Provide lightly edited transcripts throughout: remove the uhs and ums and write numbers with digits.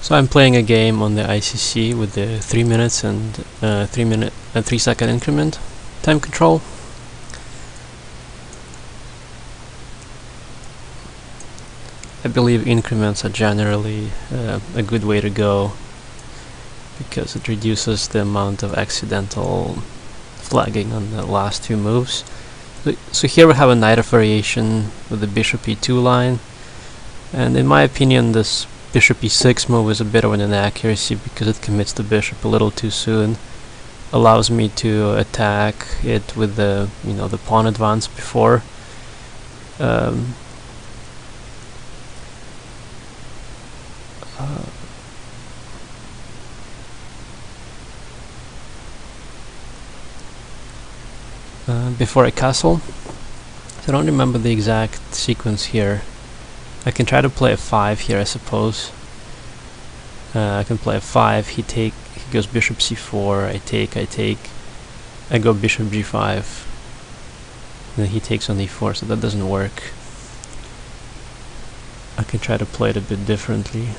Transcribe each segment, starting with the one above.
So I'm playing a game on the ICC with the 3 minutes and 3 second increment time control. I believe increments are generally a good way to go because it reduces the amount of accidental flagging on the last two moves. So here we have a Najdorf variation with the bishop e2 line, and in my opinion this bishop e6 move is a bit of an inaccuracy because it commits the bishop a little too soon. Allows me to attack it with the the pawn advance before. Before a castle. So I don't remember the exact sequence here. I can try to play a 5 here, I suppose. I can play a 5, he goes bishop c4, I take, I go bishop g5, then he takes on e4, so that doesn't work. I can try to play it a bit differently.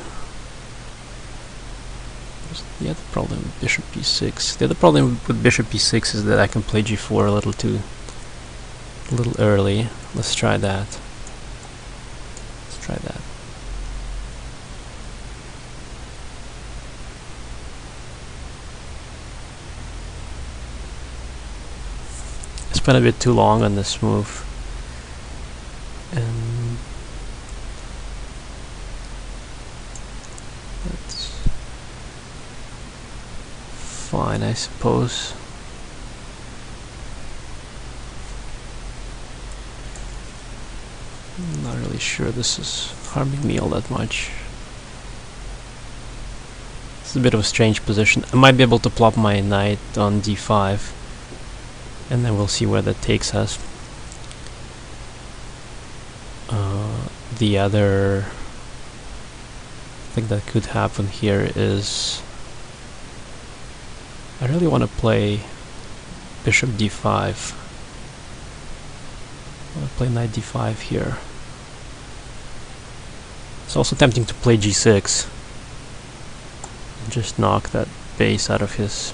What's the other problem with bishop e6? The other problem with bishop e6 is that I can play g4 a little early. Let's try that. I spent a bit too long on this move, and that's fine, I suppose. I'm not really sure this is harming me all that much. It's a bit of a strange position. I might be able to plop my knight on d5, and then we'll see where that takes us. The other thing that could happen here is I really want to play bishop d5. I want to play knight d5 here. It's also tempting to play g6 and just knock that base out of his.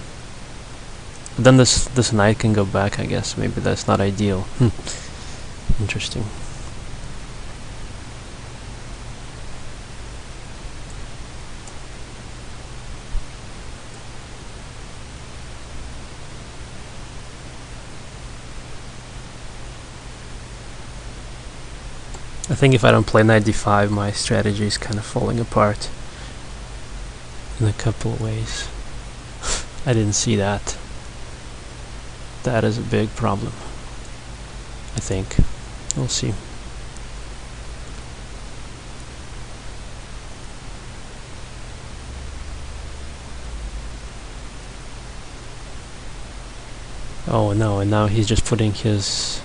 But then this knight can go back, I guess. Maybe that's not ideal. Interesting. I think if I don't play knight d5, my strategy is kind of falling apart in a couple of ways. I didn't see that. That is a big problem, I think. We'll see. Oh no, and now he's just putting his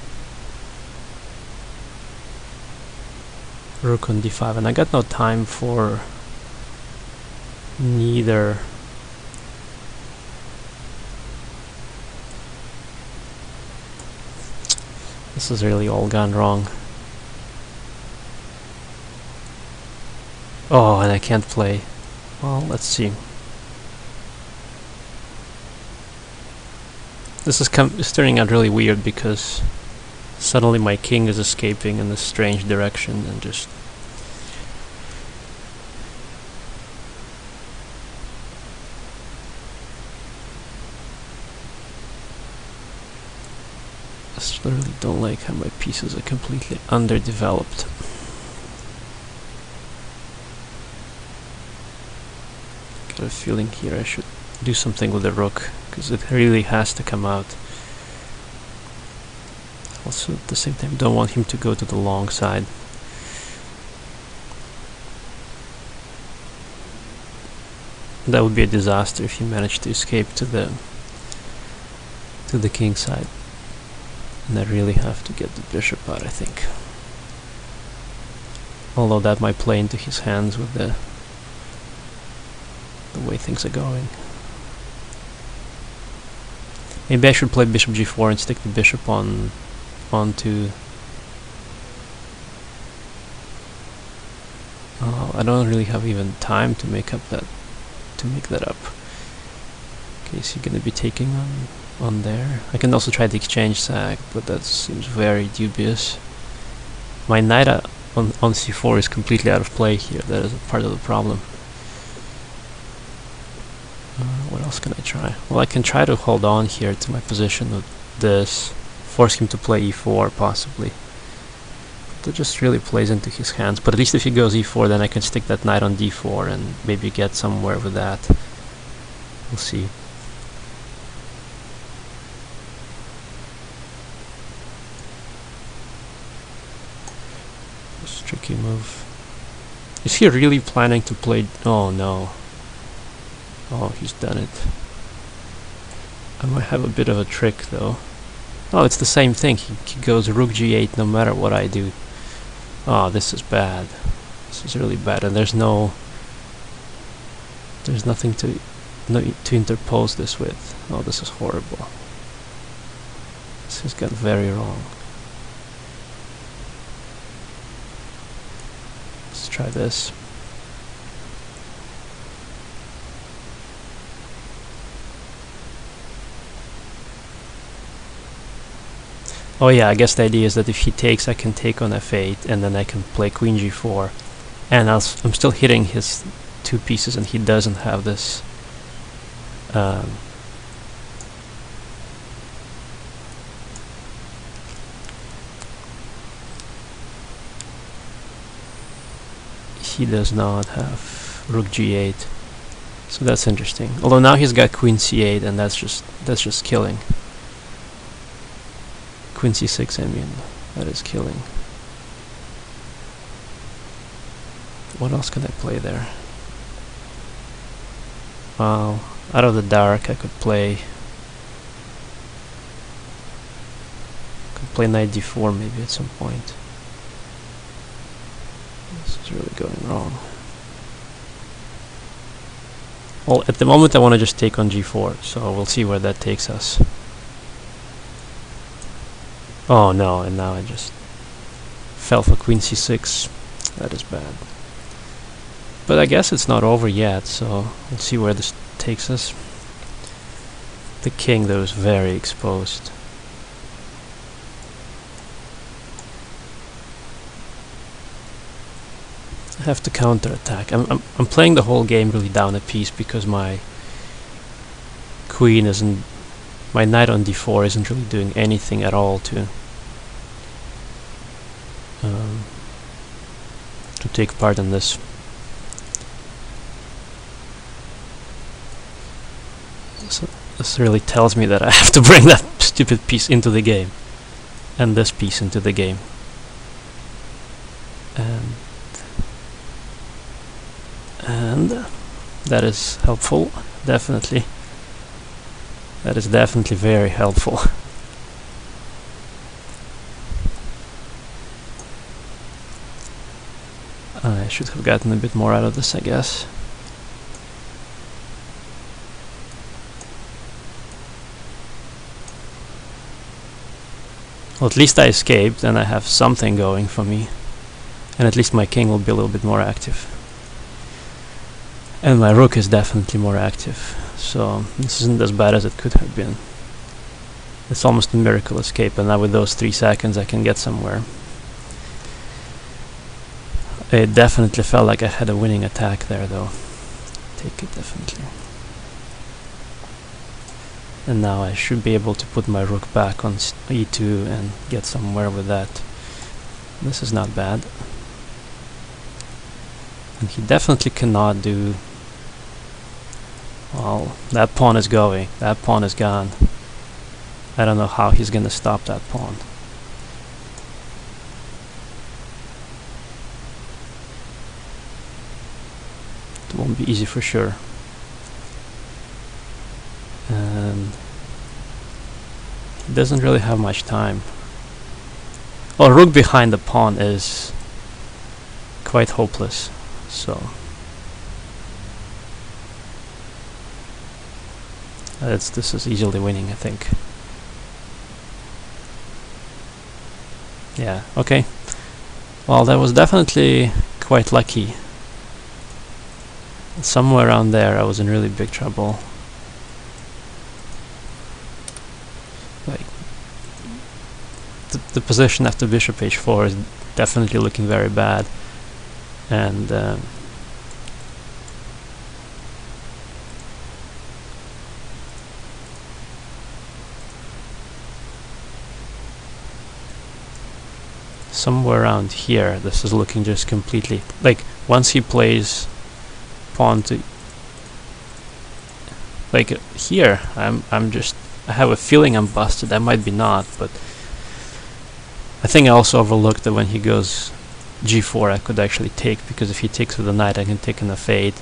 rook on d5, and I got no time for neither. This has really all gone wrong. Oh, and I can't play. Well, let's see. This is turning out really weird because suddenly my king is escaping in this strange direction and just I really don't like how my pieces are completely underdeveloped. Got a feeling here I should do something with the rook because it really has to come out. Also, at the same time, don't want him to go to the long side. That would be a disaster if he managed to escape to the king side. And I really have to get the bishop out, I think. Although that might play into his hands with the way things are going. Maybe I should play bishop g4 and stick the bishop onto I don't really have even time to make that up. Okay, is he gonna be taking on there? I can also try the exchange sack, but that seems very dubious. My knight on c4 is completely out of play here. That is a part of the problem. What else can I try? Well, I can try to hold on here to my position with this, force him to play e4 possibly. That just really plays into his hands, but at least if he goes e4, then I can stick that knight on d4 and maybe get somewhere with that. We'll see. It's a tricky move. Is he really planning to play? Oh no. Oh, he's done it. I might have a bit of a trick though. Oh, it's the same thing. He goes rook g8 no matter what I do. Oh, this is bad. This is really bad, and there's nothing to interpose this with. Oh, this is horrible. This has gone very wrong. Let's try this. Oh yeah, I guess the idea is that if he takes, I can take on f8, and then I can play queen g4, and I'm still hitting his two pieces, and he doesn't have this. He does not have rook g8, so that's interesting. Although now he's got queen c8, and that's just killing. Queen c6, I mean, that is killing. What else can I play there? Wow, out of the dark I could play knight d4 maybe at some point. This is really going wrong. Well, at the moment I want to just take on g4, so we'll see where that takes us. Oh no, and now I just fell for queen c6. That is bad. But I guess it's not over yet, so we'll see where this takes us. The king, though, is very exposed. I have to counterattack. I'm playing the whole game really down a piece because my queen isn't, my knight on d4 isn't really doing anything at all to take part in this. So this really tells me that I have to bring that stupid piece into the game, and this piece into the game, and that is helpful, definitely. That is definitely very helpful. I should have gotten a bit more out of this, I guess. Well, at least I escaped, and I have something going for me. And at least my king will be a little bit more active. And my rook is definitely more active. So this isn't as bad as it could have been. It's almost a miracle escape, and now with those 3 seconds I can get somewhere. It definitely felt like I had a winning attack there, though. Take it, definitely. And now I should be able to put my rook back on e2 and get somewhere with that. This is not bad. And he definitely cannot do... Well, that pawn is going. That pawn is gone. I don't know how he's gonna stop that pawn. It won't be easy for sure. And he doesn't really have much time. Well, rook behind the pawn is quite hopeless, so this is easily winning, I think. Yeah, okay. Well, that was definitely quite lucky. Somewhere around there I was in really big trouble. Like, the position after bishop h4 is definitely looking very bad, and somewhere around here this is looking just completely, like, once he plays pawn to, like, here I have a feeling I'm busted. I might be not, but I think I also overlooked that when he goes g4 I could actually take, because if he takes with the knight I can take in a fade.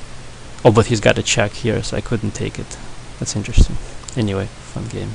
Oh, but he's got a check here, so I couldn't take it. That's interesting. Anyway, fun game.